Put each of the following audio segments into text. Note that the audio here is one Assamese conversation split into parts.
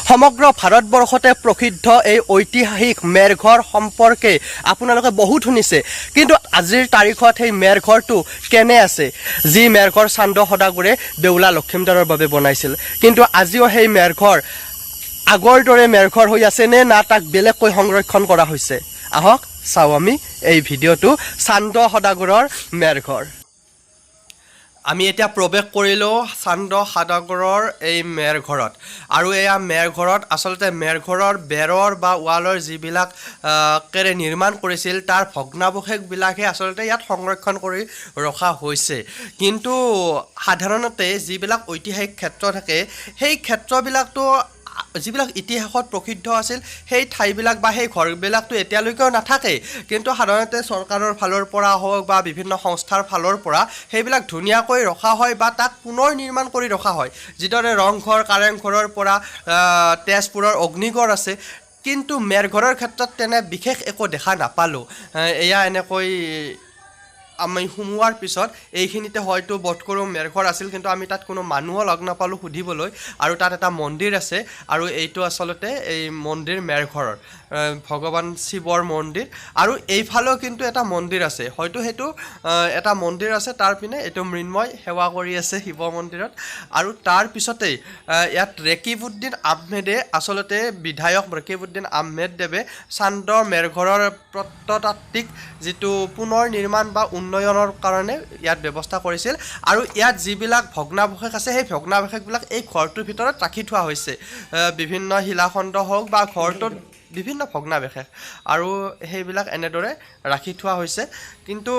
সমগ্ৰ ভাৰতবৰ্ষতে প্ৰসিদ্ধ এই ঐতিহাসিক মেৰঘৰ সম্পৰ্কে আপোনালোকে বহুত শুনিছে, কিন্তু আজিৰ তাৰিখত সেই মেৰঘৰটো কেনে আছে, যি মেৰঘৰ চান্দ সদাগৰে বেউলা লক্ষীমদাৰৰ বাবে বনাইছিল। কিন্তু আজিও সেই মেৰঘৰ আগৰ দৰে মেৰঘৰ হৈ আছে নে না তাক বেলেগকৈ সংৰক্ষণ কৰা হৈছে? আহক চাওঁ আমি এই ভিডিঅ'টো চান্দ সদাগৰৰ মেৰঘৰ। আমি এতিয়া প্ৰৱেশ কৰিলোঁ চান্দ সদাগৰৰ এই মেৰঘৰত, আৰু এয়া মেৰঘৰত আচলতে মেৰঘৰৰ বেৰৰ বা ৱালৰ যিবিলাক কেৰে নিৰ্মাণ কৰিছিল তাৰ ভগ্নাৱশেষবিলাকহে আচলতে ইয়াত সংৰক্ষণ কৰি ৰখা হৈছে। কিন্তু সাধাৰণতে যিবিলাক ঐতিহাসিক ক্ষেত্ৰ থাকে সেই ক্ষেত্ৰবিলাকতো যিবিলাক ইতিহাসত প্ৰসিদ্ধ আছিল সেই ঠাইবিলাক বা সেই ঘৰবিলাকতো এতিয়ালৈকেও নাথাকে, কিন্তু সাধাৰণতে চৰকাৰৰ ফালৰ পৰা হওক বা বিভিন্ন সংস্থাৰ ফালৰ পৰা সেইবিলাক ধুনীয়াকৈ ৰখা হয় বা তাক পুনৰ নিৰ্মাণ কৰি ৰখা হয়। যিদৰে ৰংঘৰ কাৰেংঘৰৰ পৰা তেজপুৰৰ অগ্নিগড় আছে, কিন্তু মেৰঘৰৰ ক্ষেত্ৰত তেনে বিশেষ একো দেখা নাপালোঁ। এয়া এনেকৈ আমি সোমোৱাৰ পিছত এইখিনিতে হয়তো বোধ কৰোঁ মেৰঘৰ আছিল, কিন্তু আমি তাত কোনো মানুহো লগ নাপালোঁ সুধিবলৈ, আৰু তাত এটা মন্দিৰ আছে, আৰু এইটো আচলতে এই মন্দিৰ মেৰঘৰৰ ভগৱান শিৱৰ মন্দিৰ। আৰু এইফালেও কিন্তু এটা মন্দিৰ আছে, হয়তো সেইটো এটা মন্দিৰ আছে, তাৰ পিনে এইটো মৃন্ময় সেৱা কৰি আছে শিৱ মন্দিৰত। আৰু তাৰ পিছতেই ইয়াত ৰেকিবউদ্দিন আহমেদে আচলতে বিধায়ক ৰেকিবউদ্দিন আহমেদদেৱে চান্দ মেৰঘৰৰ প্ৰত্নতাত্ত্বিক যিটো পুনৰ নিৰ্মাণ বা উন্নয়নৰ কাৰণে ইয়াত ব্যৱস্থা কৰিছিল, আৰু ইয়াত যিবিলাক ভগ্নাৱশেষ আছে সেই ভগ্নাৱশেষবিলাক এই ঘৰটোৰ ভিতৰত ৰাখি থোৱা হৈছে। বিভিন্ন শিলাখণ্ড হওক বা ঘৰটোত বিভিন্ন ভগ্নাৱশেষ, আৰু সেইবিলাক এনেদৰে ৰাখি থোৱা হৈছে। কিন্তু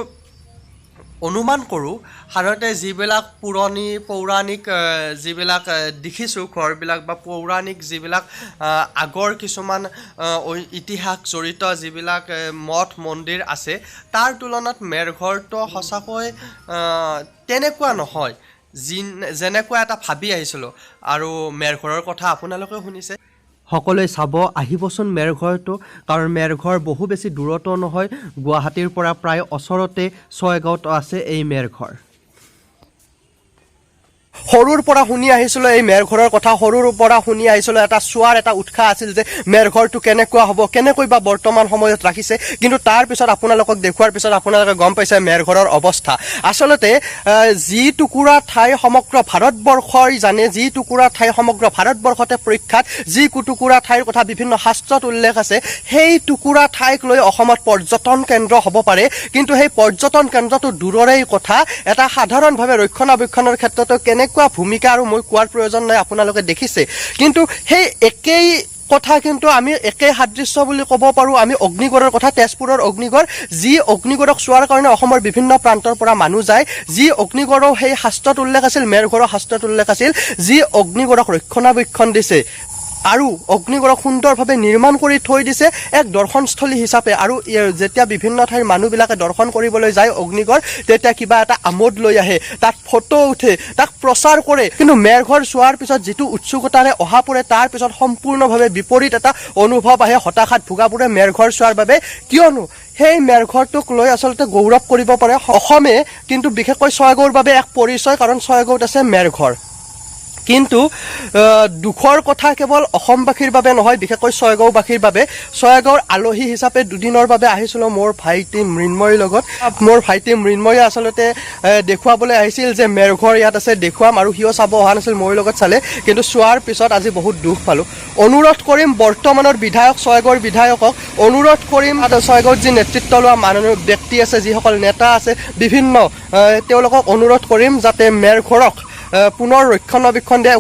অনুমান কৰোঁ সাধাৰণতে যিবিলাক পুৰণি পৌৰাণিক যিবিলাক দেখিছোঁ ঘৰবিলাক বা পৌৰাণিক যিবিলাক আগৰ কিছুমান ইতিহাস জড়িত যিবিলাক মঠ মন্দিৰ আছে তাৰ তুলনাত মেৰঘৰটো সঁচাকৈ তেনেকুৱা নহয় যেনেকুৱা এটা ভাবি আহিছিলোঁ। আৰু মেৰঘৰৰ কথা আপোনালোকেও শুনিছে, সকলোৱে চাব আহিবচোন মেৰঘৰটো, কাৰণ মেৰঘৰ বহু বেছি দূৰতো নহয়, গুৱাহাটীৰ পৰা প্ৰায় ওচৰতে ছয়গাঁৱত আছে এই মেৰঘৰ। সৰুৰ পৰা শুনি আহিছিলোঁ এই মেৰঘৰৰ কথা, সৰুৰ পৰা শুনি আহিছিলোঁ, এটা চোৱাৰ এটা উৎসাহ আছিল যে মেৰঘৰটো কেনেকুৱা হ'ব, কেনেকৈ বা বৰ্তমান সময়ত ৰাখিছে। কিন্তু তাৰপিছত আপোনালোকক দেখুৱাৰ পিছত আপোনালোকে গম পাইছে মেৰঘৰৰ অৱস্থা। আচলতে যি টুকুৰা ঠাই সমগ্ৰ ভাৰতবৰ্ষই জানে, যি টুকুৰা ঠাই সমগ্ৰ ভাৰতবৰ্ষতে প্ৰখ্যাত, যি টুকুৰা ঠাইৰ কথা বিভিন্ন শাস্ত্ৰত উল্লেখ আছে, সেই টুকুৰা ঠাইক লৈ অসমত পৰ্যটন কেন্দ্ৰ হ'ব পাৰে। কিন্তু সেই পৰ্যটন কেন্দ্ৰটো দূৰৰেই কথা, এটা সাধাৰণভাৱে ৰক্ষণাবেক্ষণৰ ক্ষেত্ৰতো কেনেকুৱা ভূমিকা, আৰু মই কোৱাৰ প্ৰয়োজন নাই, আপোনালোকে দেখিছে। কিন্তু সেই একেই কথা কিন্তু আমি একে সাদৃশ্য বুলি ক'ব পাৰোঁ আমি অগ্নিগড়ৰ কথা, তেজপুৰৰ অগ্নিগড়, যি অগ্নিগড়ক চোৱাৰ কাৰণে অসমৰ বিভিন্ন প্ৰান্তৰ পৰা মানুহ যায়, যি অগ্নিগড়ো সেই শাস্ত্ৰত উল্লেখ আছিল, মেৰঘৰৰ শাস্ত্ৰত উল্লেখ আছিল, যি অগ্নিগড়ক ৰক্ষণাবেক্ষণ দিছে আৰু অগ্নিগড়ক সুন্দৰভাৱে নিৰ্মাণ কৰি থৈ দিছে এক দৰ্শনস্থলী হিচাপে। আৰু যেতিয়া বিভিন্ন ঠাইৰ মানুহবিলাকে দৰ্শন কৰিবলৈ যায় অগ্নিগড়, তেতিয়া কিবা এটা আমোদ লৈ আহে, তাত ফটো উঠে, তাক প্ৰচাৰ কৰে। কিন্তু মেৰঘৰ চোৱাৰ পিছত যিটো উৎসুকতাৰে অহা পৰে তাৰ পিছত সম্পূৰ্ণভাৱে বিপৰীত এটা অনুভৱ আহে, হতাশাত ভোগাবোৰে মেৰঘৰ চোৱাৰ বাবে। কিয়নো সেই মেৰঘৰটোক লৈ আচলতে গৌৰৱ কৰিব পাৰে অসমে, কিন্তু বিশেষকৈ ছয়গাঁৱৰ বাবে এক পৰিচয়, কাৰণ ছয়গাঁৱত আছে মেৰঘৰ। কিন্তু দুখৰ কথা কেৱল অসমবাসীৰ বাবে নহয়, বিশেষকৈ ছয়গাঁওবাসীৰ বাবে। ছয়গাঁৱৰ আলহী হিচাপে দুদিনৰ বাবে আহিছিলোঁ মোৰ ভাইটি মৃন্ময়ৰ লগত। মোৰ ভাইটি মৃন্ময়ে আচলতে দেখুৱাবলৈ আহিছিল যে মেৰঘৰ ইয়াত আছে, দেখুৱাম, আৰু সিও চাব অহা নাছিল, মোৰ লগত চালে। কিন্তু চোৱাৰ পিছত আজি বহুত দুখ পালোঁ। অনুৰোধ কৰিম বৰ্তমানৰ বিধায়ক, ছয়গাঁৱৰ বিধায়কক অনুৰোধ কৰিম, ছয়গাঁৱত যি নেতৃত্ব লোৱা মানুহ ব্যক্তি আছে, যিসকল নেতা আছে বিভিন্ন, তেওঁলোকক অনুৰোধ কৰিম যাতে মেৰঘৰক পুনৰ ৰক্ষণাবেক্ষণ দিয়ে,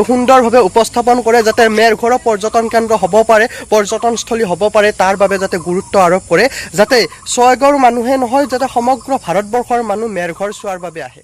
সুন্দৰভাৱে উপস্থাপন কৰে, যাতে মেৰঘৰৰ পৰ্যটন কেন্দ্ৰ হ'ব পাৰে, পৰ্যটনস্থলী হ'ব পাৰে, তাৰ বাবে যাতে গুৰুত্ব আৰোপ কৰে, যাতে ছয়গাঁৱৰ মানুহে নহয়, যাতে সমগ্ৰ ভাৰতবৰ্ষৰ মানুহ মেৰঘৰ চোৱাৰ বাবে আহে।